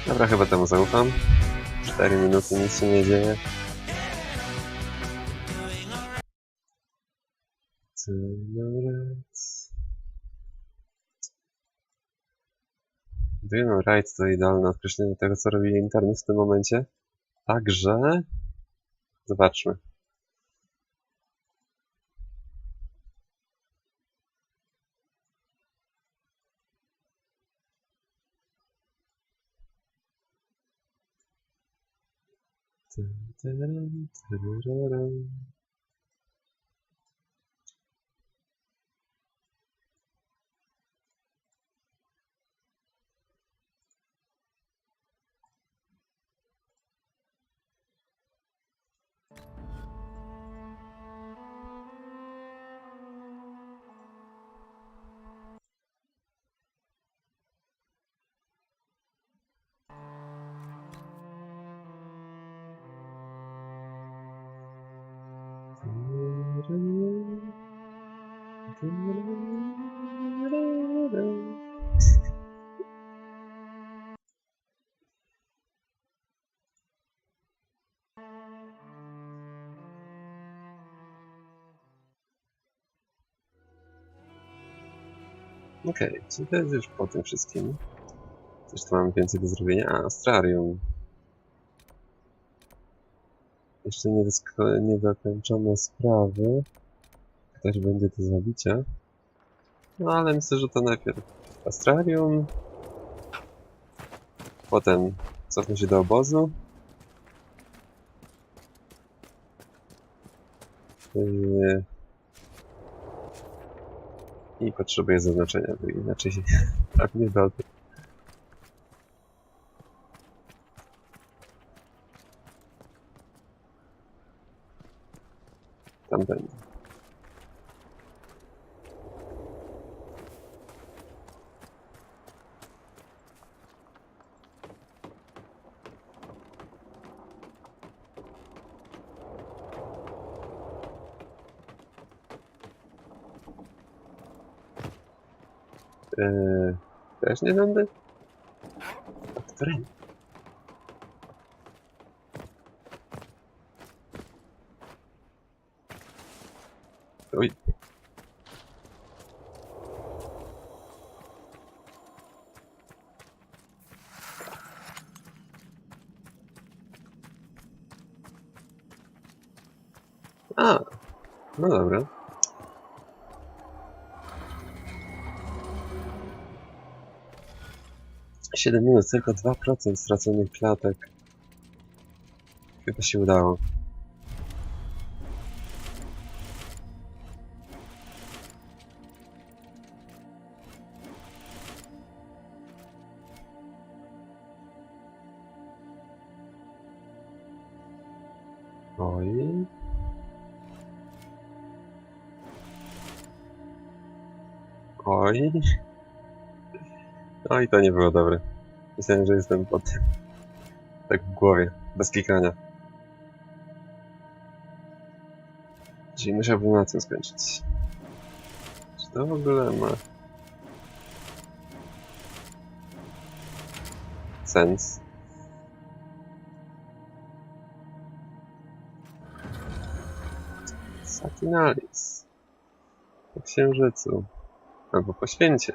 Dobra, chyba temu zaufam. 4 minuty, nic się nie dzieje. Doing right to idealne określenie tego, co robi internet w tym momencie. Także zobaczmy. Okej, czyli to jest już po tym wszystkim. Coś tu mamy więcej do zrobienia. A, astrarium. Jeszcze niedokończone sprawy. Też będzie do zabicia. No ale myślę, że to najpierw astrarium. Potem cofnę się do obozu. I potrzebuję zaznaczenia, bo inaczej się tak nie da. Tam będzie. Też nie będę? A którym? Oj. A, no dobra. Siedem minut, tylko 2% straconych klatek. Chyba się udało. Oj. Oj. Oj, to nie było dobre. Myślałem, że jestem pod tym. Tak w głowie, bez klikania. Czyli musiałbym na tym skończyć. Czy to w ogóle ma sens? Satinalis. Po księżycu. Albo po święcie.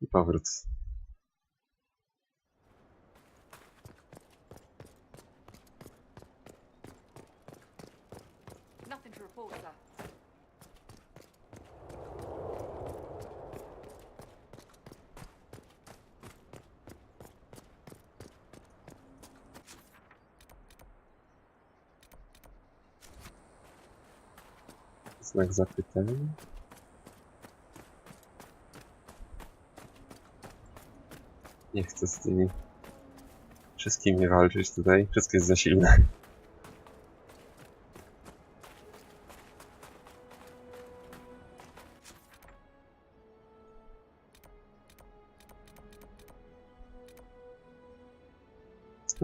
I powrót. Nothing to report, sir. Znak zapytania. Nie chcę z tymi wszystkimi walczyć tutaj. Wszystko jest za silne.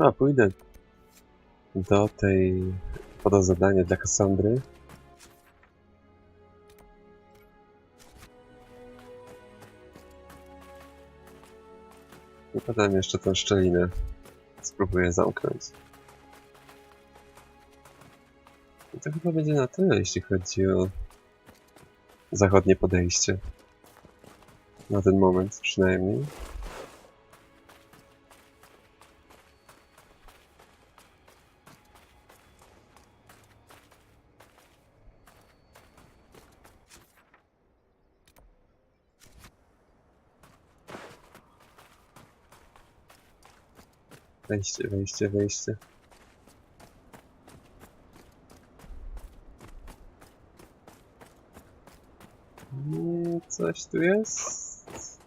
A, pójdę do tej... podał zadanie dla Kassandry. I potem jeszcze tę szczelinę spróbuję zamknąć. I to chyba będzie na tyle, jeśli chodzi o zachodnie podejście. Na ten moment przynajmniej. Wejście, wejście, wejście. Coś tu jest?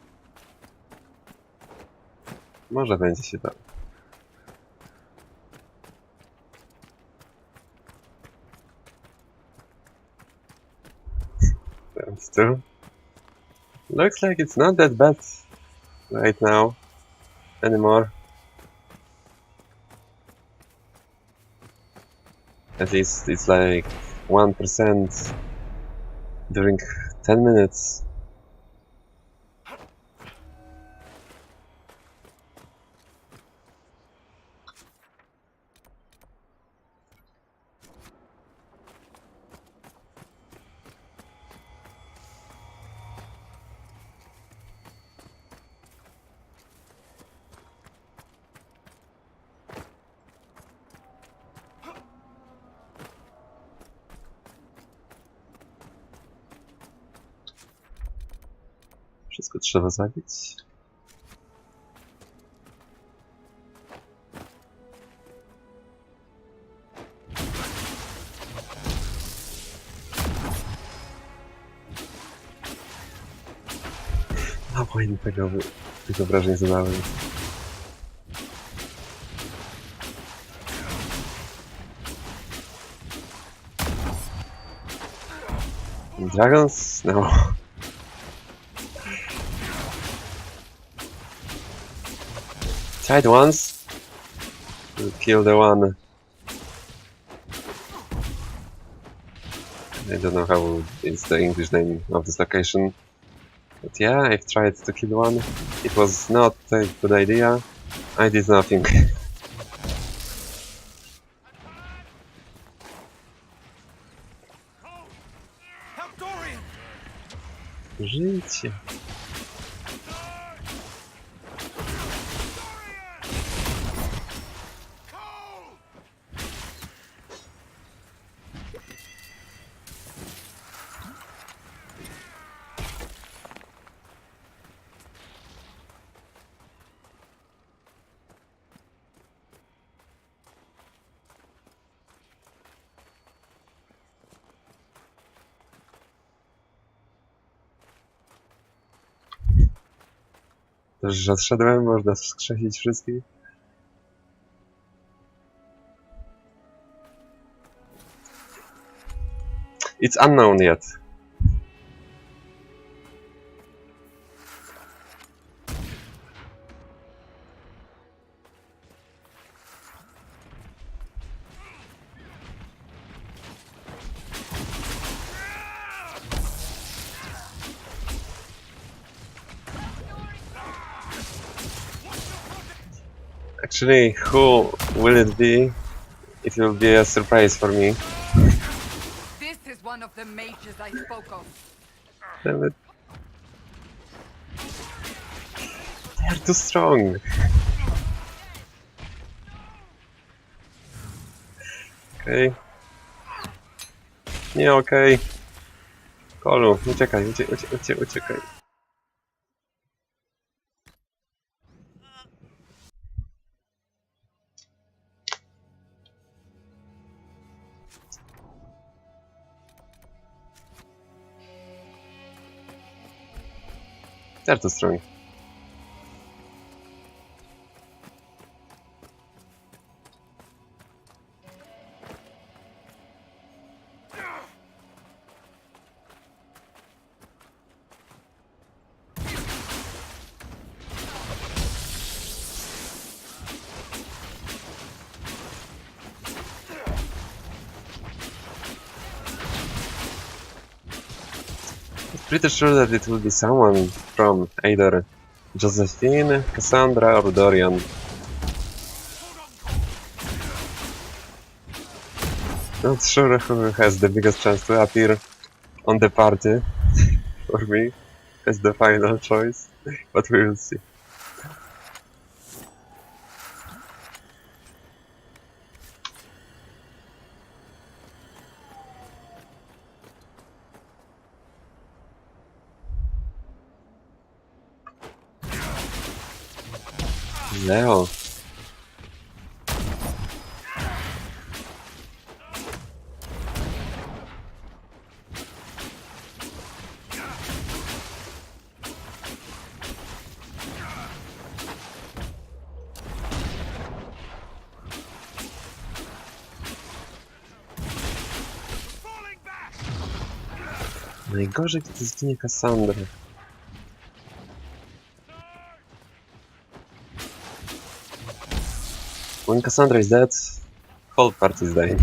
Może będzie się dało. Still. Looks like it's not that bad right now anymore. At least it's like 1% during 10 minutes. Wszystko trzeba zabić. A powinien tego wrażenie zadałem. Dragons? No. Tried once to kill the one. I don't know how is the English name of this location. But yeah, I've tried to kill one. It was not a good idea. I did nothing. Żyjcie. Też odszedłem, można wskrzesić wszystkich. It's unknown yet. Actually, who will it be? It will be a surprise for me. This is one of the mages I spoke of. Damn it. They are too strong. Okej. Nie okej. Kolu, uciekaj, uciekaj. They're too strong. pretty sure that it will be someone from either Josephine, Cassandra, or Dorian. Not sure who has the biggest chance to appear on the party for me as the final choice, but we will see. Leo. Najgorzej, kiedy zginie Cassandra. When Cassandra is dead, whole party is dying.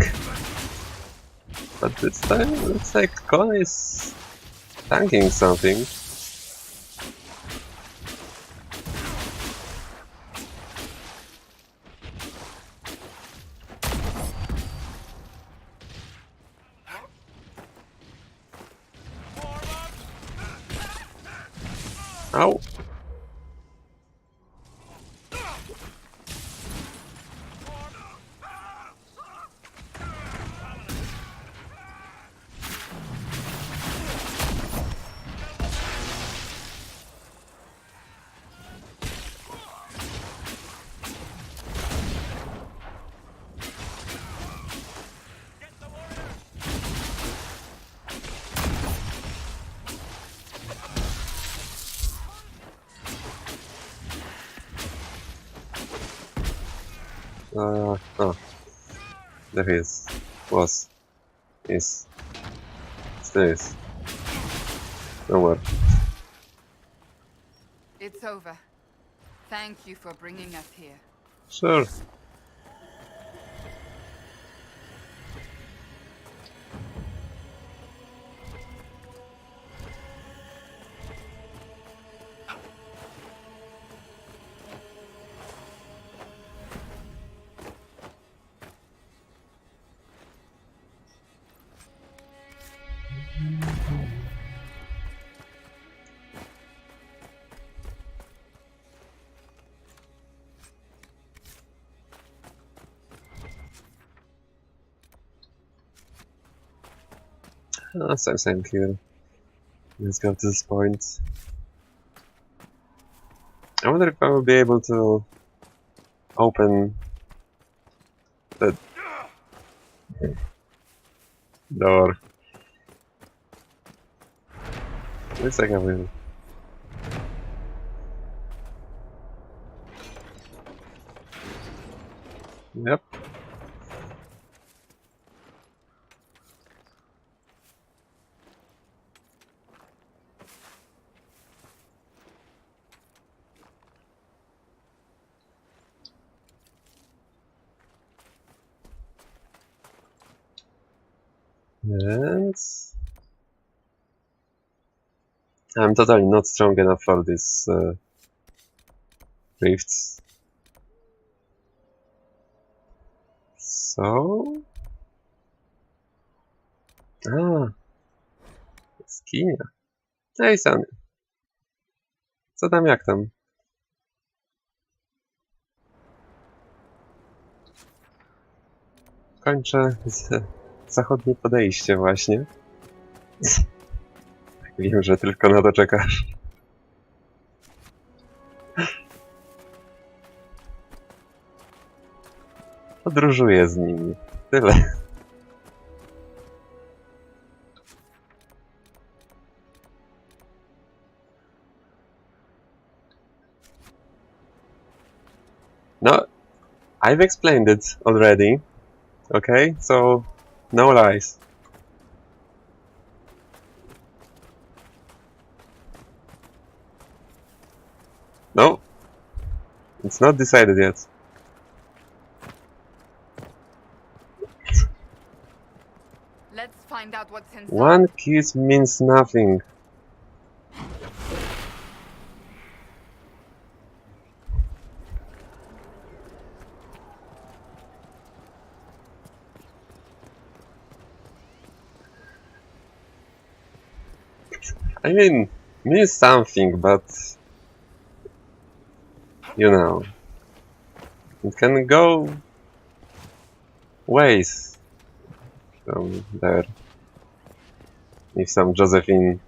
But this time, looks like Cole is tanking something. Ow! Oh. There he is. Was. Is. Still is. Don't worry. It's over. Thank you for bringing us here. Sure. Same here. Let's go to this point. I wonder if I will be able to open the door. Looks like I will. Yep. And I'm totally not strong enough for these rifts. So... Skinia. Hej, Sany. Co tam, jak tam? Kończę zachodnie podejście właśnie. Wiem, że tylko na to czekasz. Podróżuję z nimi. Tyle. No, I've explained it already. Okay, so no lies. No, it's not decided yet. Let's find out what's inside. One kiss means nothing. I mean, means something, but you know, it can go ways from there. If some Josephine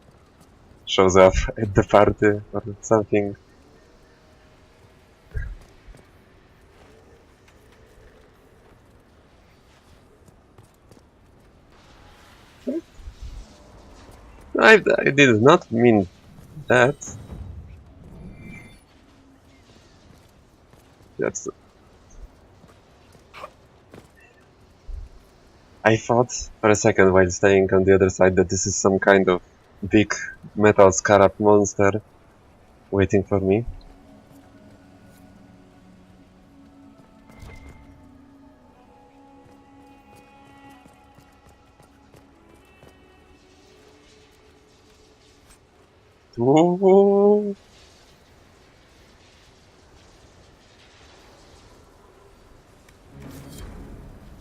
shows up at the party or something. I did not mean that. That's. I thought for a second while staying on the other side that this is some kind of big metal scarab monster waiting for me. Ooh.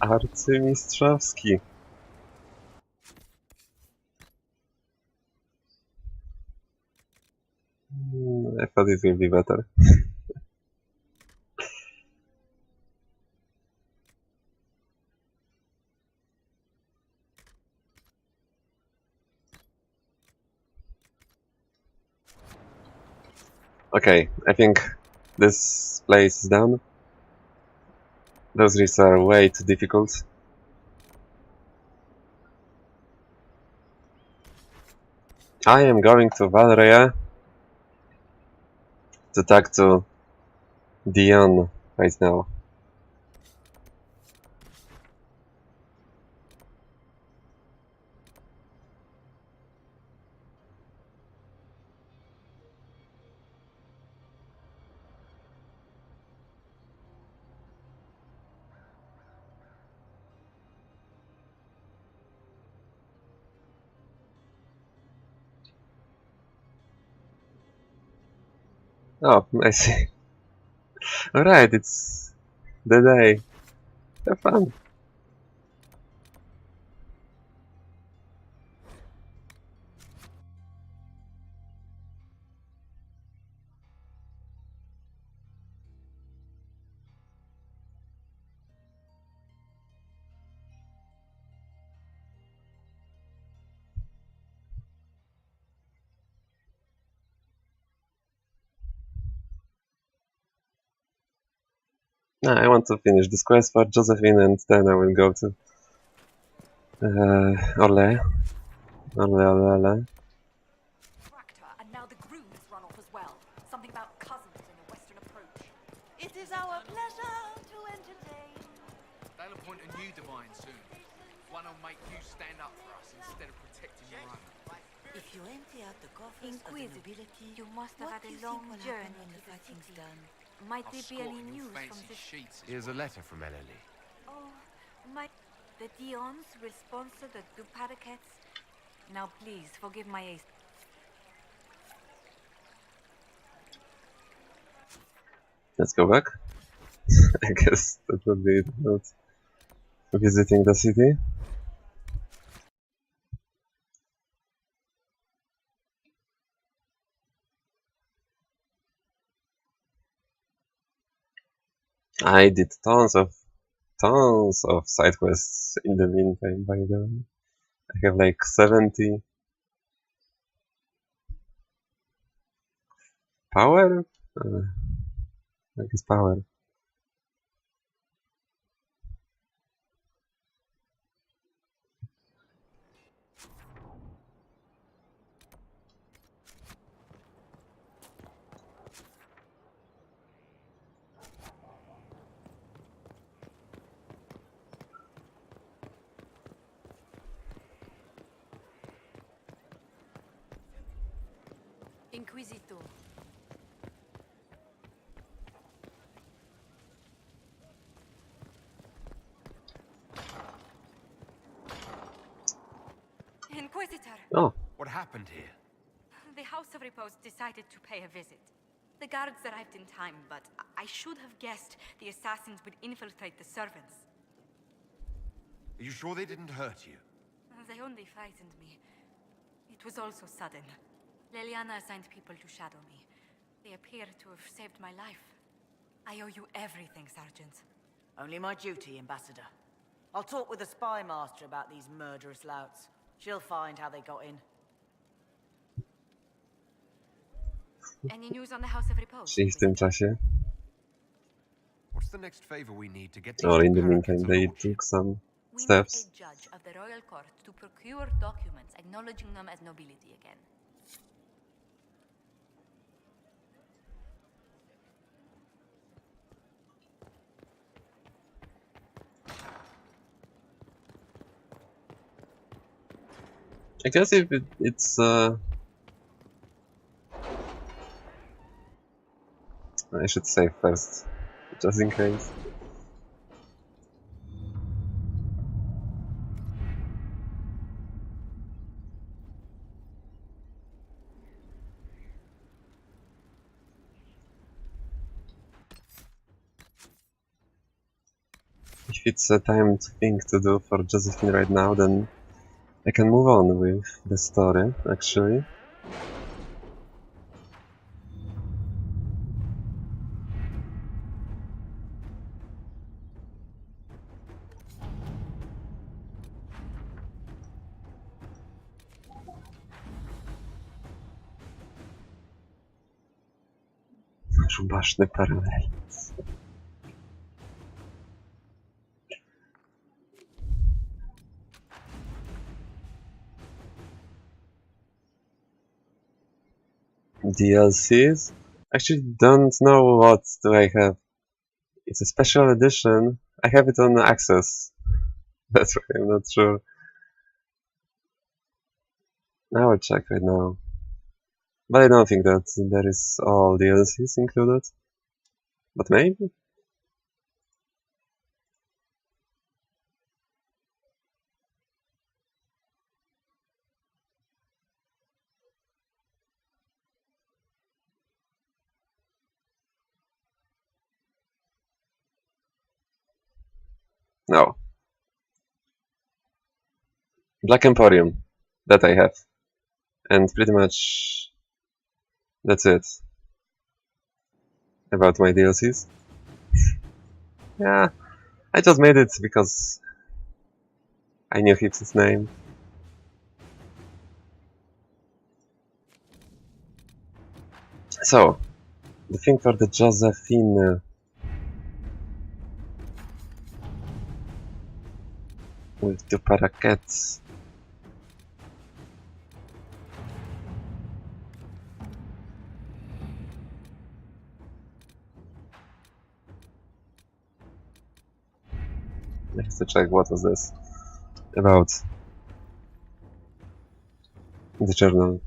Arcymistrzowski. I thought it will be better. Okay, I think this place is done. Those risks are way too difficult. I am going to Valrea to talk to Dion right now. Oh, I see. Alright, it's the day. Have fun. I want to finish this quest for Josephine and then I will go to Orle. Orle. Tractor, and now the grooms run off as well. Something about cousins in a Western approach. It is our pleasure to entertain. They'll appoint a new divine soon. One will make you stand up for us instead of protecting your own. If you empty out the coffers of the Inquisitor, nobility, you must have what had do a you long think will journey happen when to the the fighting's city. done? Might I'll there be squat any in your news from fancy the... sheets. Here's a letter from Ellie. Oh, my... The Dion's will sponsor the Duparakets. Now please, forgive my haste. Let's go back. I guess that would be it, not visiting the city. I did tons of side quests in the meantime, by the way. I have like 70 power? I guess power. Inquisitor. Inquisitor! Oh, What happened here? The House of Repose decided to pay a visit. The guards arrived in time, but I should have guessed the assassins would infiltrate the servants. Are you sure they didn't hurt you? They only frightened me. It was all so sudden. Leliana assigned people to shadow me. They appear to have saved my life. I owe you everything, Sergeant. Only my duty, Ambassador. I'll talk with the spy master about these murderous louts. She'll find how they got in. Any news on the House of Repose? Czyli w tym czasie, What's the next favor we need to get or these in the parakeets meantime, they aloft? took some We need steps. a judge of the royal court to procure documents acknowledging them as nobility again. I guess if it's I should save first, just in case. If it's a time thing to do for Josephine right now, then I can move on with the story, actually. Rubaszny paralel. DLCs? Actually don't know what do I have. It's a special edition. I have it on Access. That's why I'm not sure. I will check right now. But I don't think that there is all DLCs included. But maybe? No. Black Emporium. That I have. And pretty much that's it about my DLCs. Yeah, I just made it because I knew his name. So, the thing for the Josephine with the parakeets. I have to check what was this about. The journal.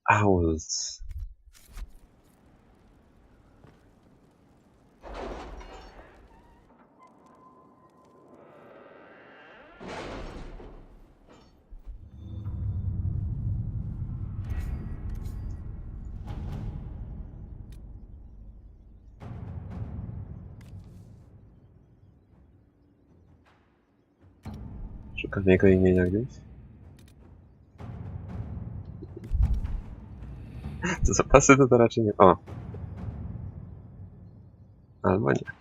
Owls. Szukam jego imienia gdzieś. To zapasy to raczej nie. O! Albo nie.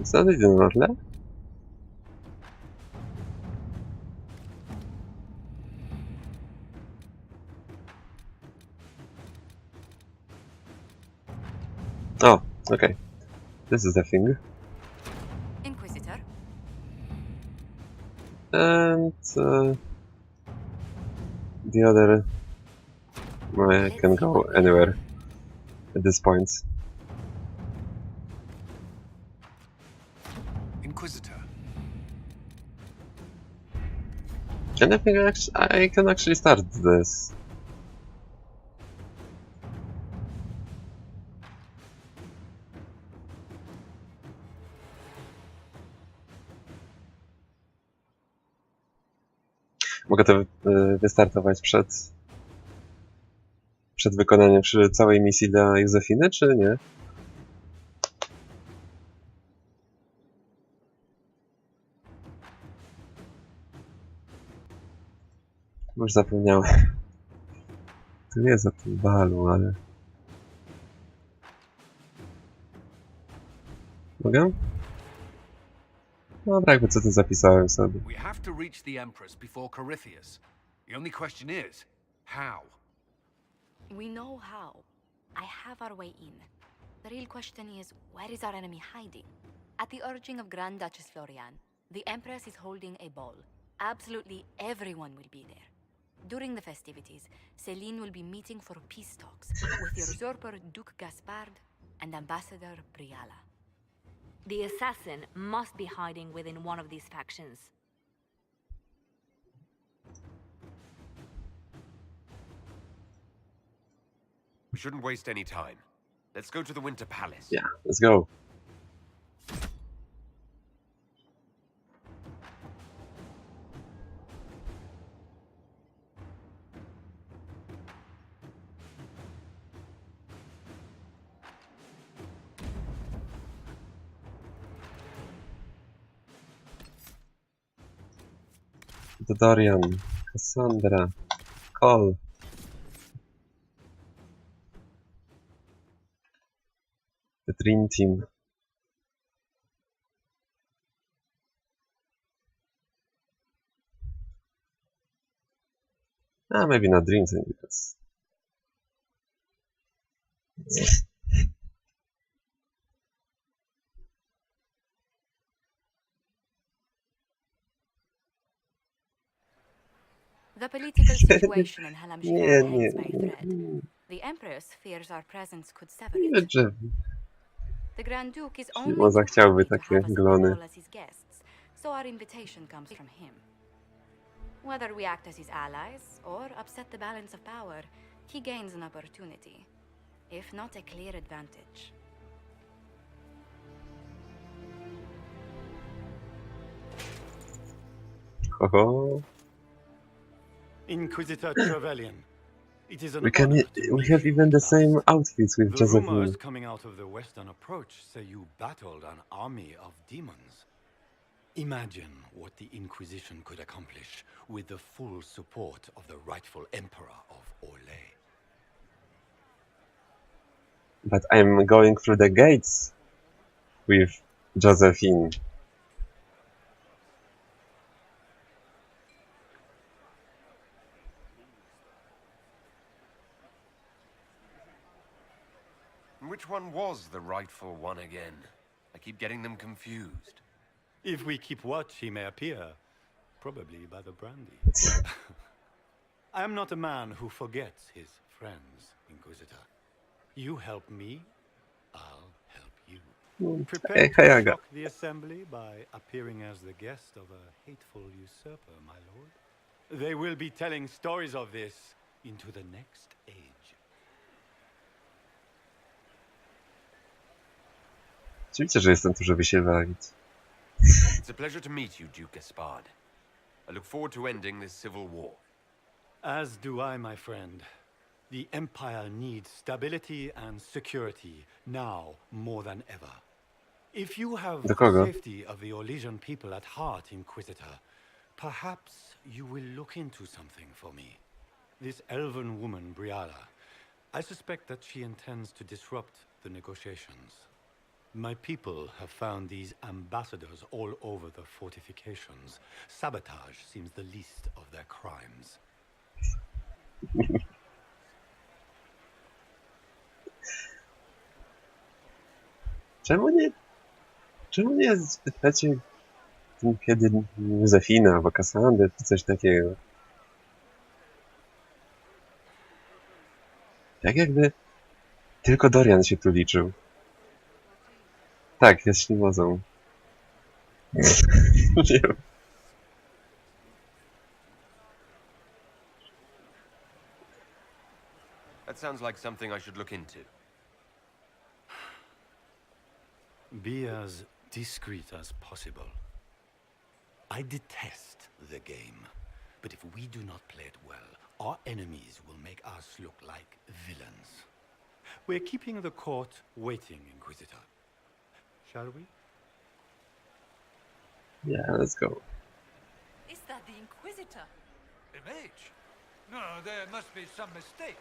It's not even Orle? Oh, okay. This is the thing. Inquisitor? And the other I can go anywhere at this point. And I think I can actually start this. Mogę to wystartować przed wykonaniem całej misji dla Józefiny, czy nie? Już zapomniałem. To nie jest za tym balu, ale... Mogę? No jakby co tu zapisałem sobie. We have to reach the Empress before Corypheus. The only question is, how? We know how. I have our way in. The real question is, where is our enemy hiding? At the urging of Grand Duchess Florian, the Empress is holding a ball. Absolutely everyone will be there. During the festivities, Celine will be meeting for peace talks with the usurper Duke Gaspard and Ambassador Briala. The assassin must be hiding within one of these factions. We shouldn't waste any time. Let's go to the Winter Palace. Yeah, let's go. Dorian, Cassandra, Cole. The Dream Team. Maybe not Dream Team because... The political situation in Halamshire hangs by a thread. The Empress fears our presence could sever it. The Grand Duke is only too happy to have us all as his guests, so our invitation comes from him. Whether we act as his allies or upset the balance of power, he gains an opportunity, if not a clear advantage. Oh. Inquisitor Trevelyan. It is an We have even the same outfits with The Josephine. rumors coming out of the western approach say you battled an army of demons. Imagine what the Inquisition could accomplish with the full support of the rightful Emperor of Orlais. But I'm going through the gates with Josephine. Which one was the rightful one again? I keep getting them confused. If we keep watch, he may appear. Probably by the brandy. I am not a man who forgets his friends, Inquisitor. You help me, I'll help you. Prepare to shock the assembly by appearing as the guest of a hateful usurper, my lord. They will be telling stories of this into the next age. Oczywiście, że jestem tu, żeby się walić. It's a pleasure to meet you, Duke Gaspard. I look forward to ending this civil war. As do I, my friend. The Empire needs stability and security, now more than ever. If you have the safety of the Orlesian people at heart, Inquisitor, perhaps you will look into something for me. This elven woman, Briala, I suspect that she intends to disrupt the negotiations. My people have found these ambassadors all over the fortifications. Sabotage seems the least of their crimes. Czemu nie spytacie kiedy Józefina albo Cassandry czy coś takiego? Tak jakby tylko Dorian się tu liczył. Tak, jest ślimozą. Nie wiem. That sounds like something I should look into. Be as discreet as possible. I detest the game, but if we do not play it well, our enemies will make us look like villains. We're keeping the court waiting, Inquisitor. Shall we? Yeah, let's go. Is that the Inquisitor? A mage? No, there must be some mistake.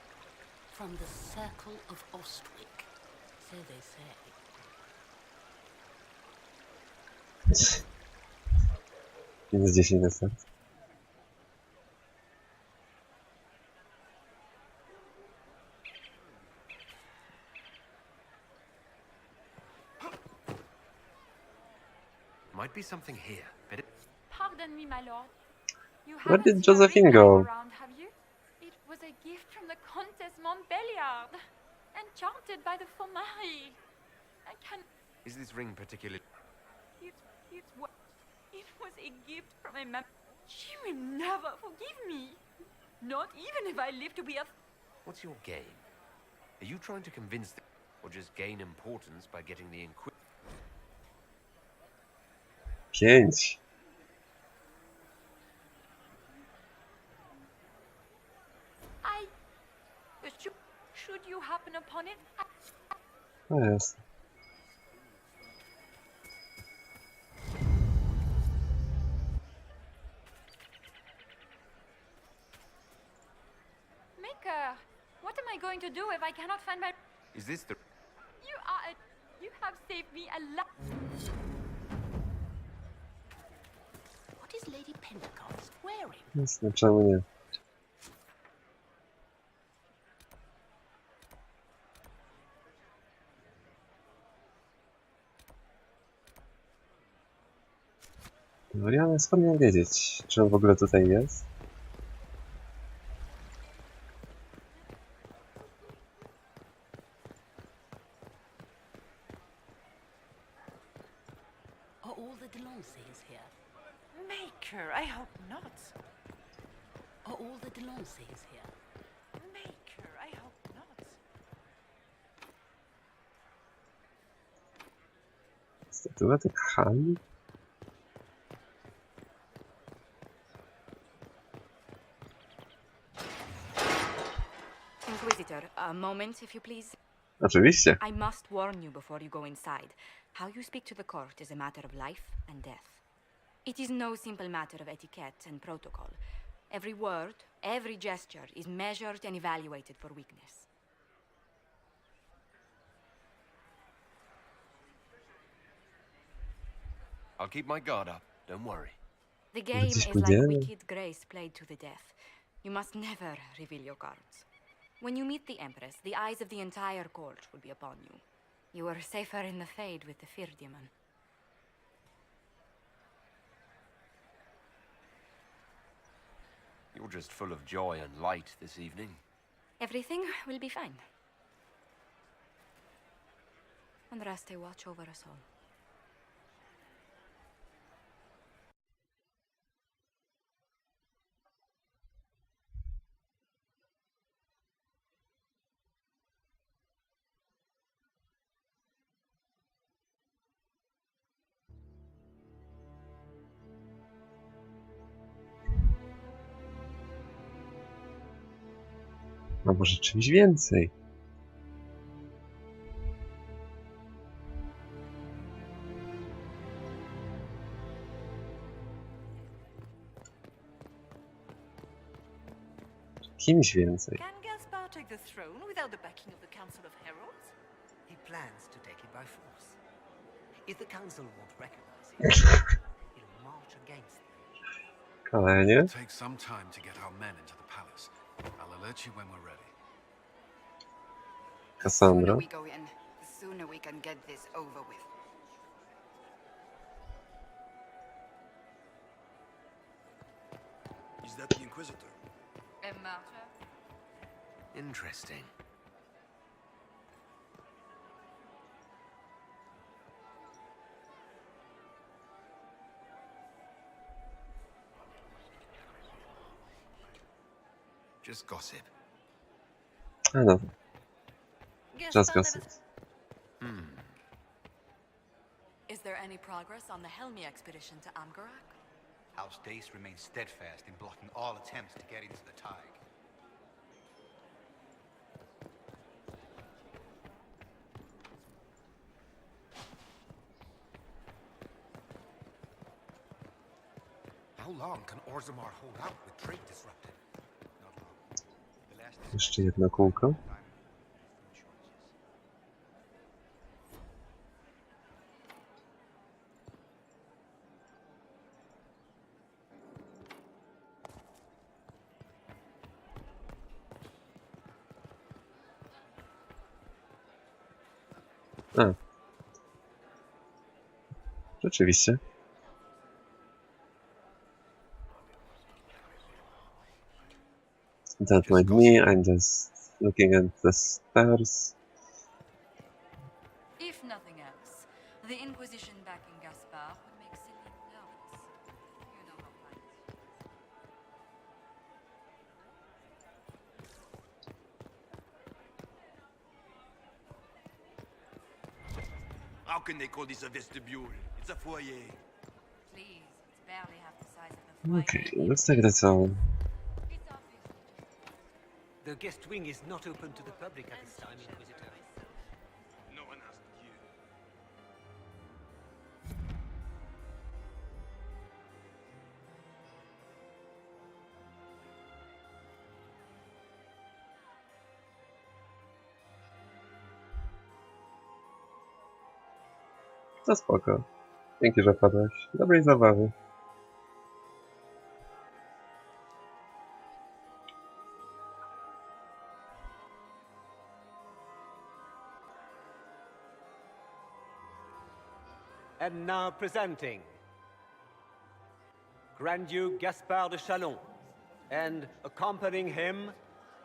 From the Circle of Ostwick, so they say. Minus 10 na start. Might be something here. Better. Pardon me, my lord. You Where haven't did seen a Josephine ring go? lying around, have you? It was a gift from the Countess Montbéliard, enchanted by the Fomari. I can. Is this ring particularly? It was a gift from a man. She will never forgive me. Not even if I live to be a. What's your game? Are you trying to convince them, or just gain importance by getting the 5. Should you happen upon it? O jest. Maker, what am I going to do if I cannot find my... Is this the... You have saved me a lot. What is Lady Pentecost wearing? Jasne, czemu nie? No ja skąd miałem wiedzieć, czy on w ogóle tutaj jest? Are all the Delancey's here? Maker, I hope not. Are all the Delancey's here? Maker, I hope not. Statuetek Hani? Inquisitor, a moment, if you please. Oczywiście. I must warn you before you go inside. How you speak to the court is a matter of life and death. It is no simple matter of etiquette and protocol. Every word, every gesture is measured and evaluated for weakness. I'll keep my guard up. Don't worry. The game is like pójdziemy? wicked grace played to the death. You must never reveal your cards. When you meet the Empress, the eyes of the entire court will be upon you. You are safer in the Fade with the Fear Demon. You're just full of joy and light this evening. Everything will be fine. And Raste watch over us all. A może czymś więcej? Kimś więcej. Can Gaspar take the throne without the backing of the Council of Heralds? He plans to take it by force. If the council won't recognize him, he'll march against them. Kalenie? It'll take some time to get our men into the palace. I'll alert you when we're ready. Cassandra? we go in, the sooner we can get this over with. Is that the Inquisitor? A martyr? Interesting. Just gossip. A no, czas kasy. Is there any progress on the Helmi expedition to Amgarak? House Dace remains steadfast in blocking all attempts to get into the Tig. How long can Orzammar hold out with trade disrupted? Not long. The last Jeszcze jedno kółko. A. Rzeczywiście. That might me, I'm just looking at the stars. If nothing else, the Inquisition backing Gaspard would make Celine nervous. You know how plans. How can they call this a vestibule? It's a foyer. Please, it's barely half the size of the Okay, looks like that's all. The guest wing is not open to the public at this time, Inquisitor. No one asked you. To spoko. Dzięki, że padłeś. Dobrej zabawy. And now presenting Grand Duke Gaspard de Chalon, and accompanying him,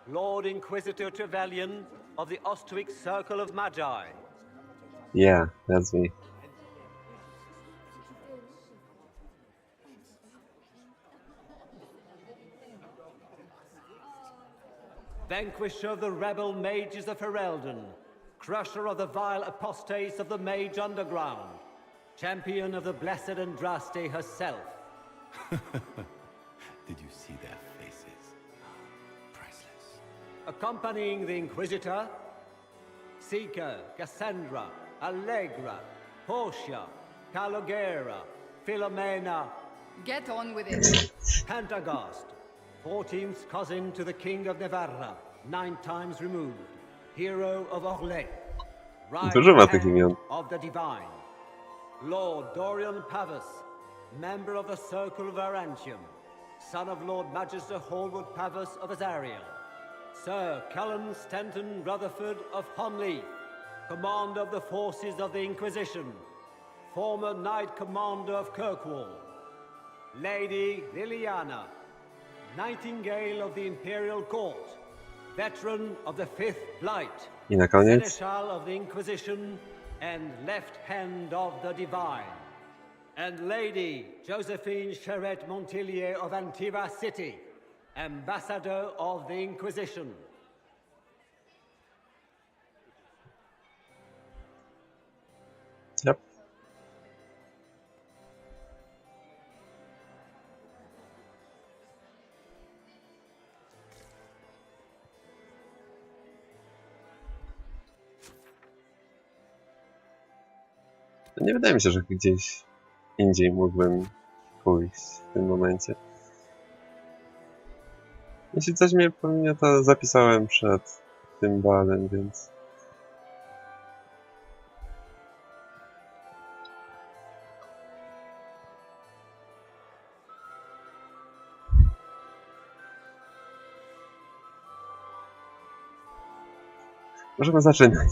Lord Inquisitor Trevelyan of the Ostwick Circle of Magi. Yeah, that's me. Vanquisher of the rebel mages of Ferelden, crusher of the vile apostates of the mage underground, champion of the blessed Andraste herself. Did you see their faces? Priceless. Accompanying the Inquisitor, Seeker, Cassandra, Allegra, Portia, Calogera, Philomena. Get on with it. Pantagast, 14th cousin to the King of Navarra, 9 times removed, hero of Orlais, right Dużo ma tych imion. hand of the divine, Lord Dorian Pavus, member of the Circle of Arantium, son of Lord Magister Hallwood Pavus of Azariel, Sir Cullen Stanton Rutherford of Honleith, commander of the forces of the Inquisition, former Knight Commander of Kirkwall, Lady Liliana, Nightingale of the Imperial Court, veteran of the Fifth Blight, I na koniec Seneschal of the Inquisition, and left hand of the Divine, and Lady Josephine Charette Montillier of Antiva City, Ambassador of the Inquisition. Yep. Nie wydaje mi się, że gdzieś indziej mógłbym pójść w tym momencie. Jeśli coś mnie pomija, to zapisałem przed tym balem, więc... Możemy zaczynać.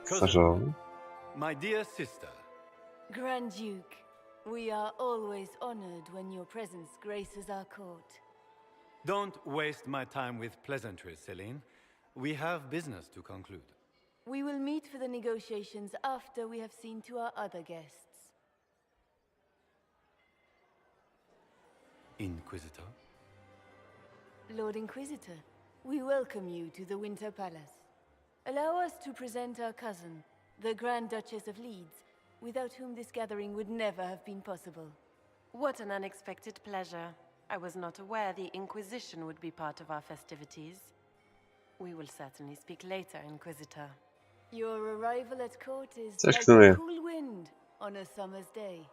Cousin, my dear sister. Grand Duke, we are always honored when your presence graces our court. Don't waste my time with pleasantries, Celine. We have business to conclude. We will meet for the negotiations after we have seen to our other guests. Inquisitor. Lord Inquisitor, we welcome you to the Winter Palace. Allow us to present our cousin, the Grand Duchess of Leeds, without whom this gathering would never have been possible. What an unexpected pleasure. I was not aware the Inquisition would be part of our festivities. We will certainly speak later, Inquisitor. Your arrival at court is Coś like tu a nie. cool wind on a summer's day.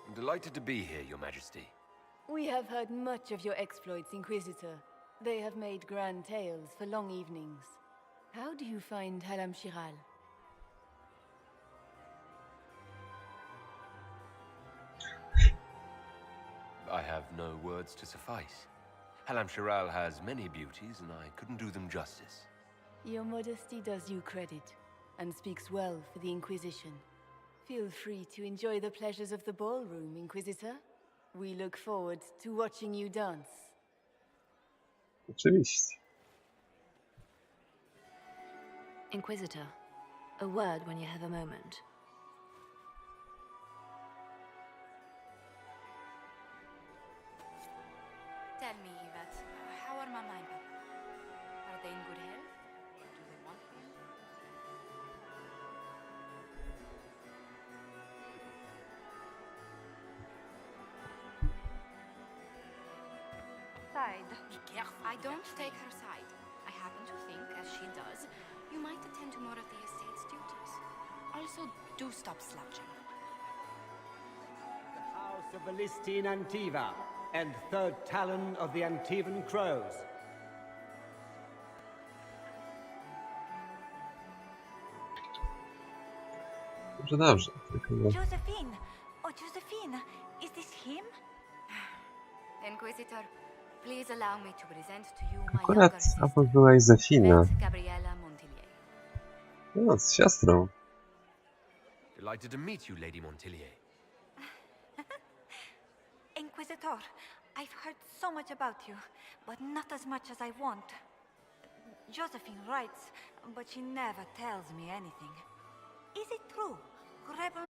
I'm delighted to be here, Your Majesty. We have heard much of your exploits, Inquisitor. They have made grand tales for long evenings. How do you find Halam Shiral? I have no words to suffice. Halam Shiral has many beauties, and I couldn't do them justice. Your modesty does you credit, and speaks well for the Inquisition. Feel free to enjoy the pleasures of the ballroom, Inquisitor. We look forward to watching you dance. Oczywiście. Inquisitor, a word when you have a moment. Tell me, Yvette, how are Mama and Papa? Are they in good health? Do they want me? Side. Be careful. I don't take her side. I happen to think, as she does, you might attend to more of the estate's duties. Also, do stop slouching. The House of Valistine Antiva, and third Talon of the Antivan Crows. Dobrze, dobrze. Tylko no. Josephine! Oh, Josephine! Is this him? Inquisitor, please allow me to present to you my Akurat younger sister, obok była Józefina. Yvette Gabriella Montillier. No, z siostrą. Delighted to meet you, Lady Montillier. Inquisitor, I've heard so much about you, but not as much as I want. Josephine writes, but she never tells me anything. Is it true? Rebel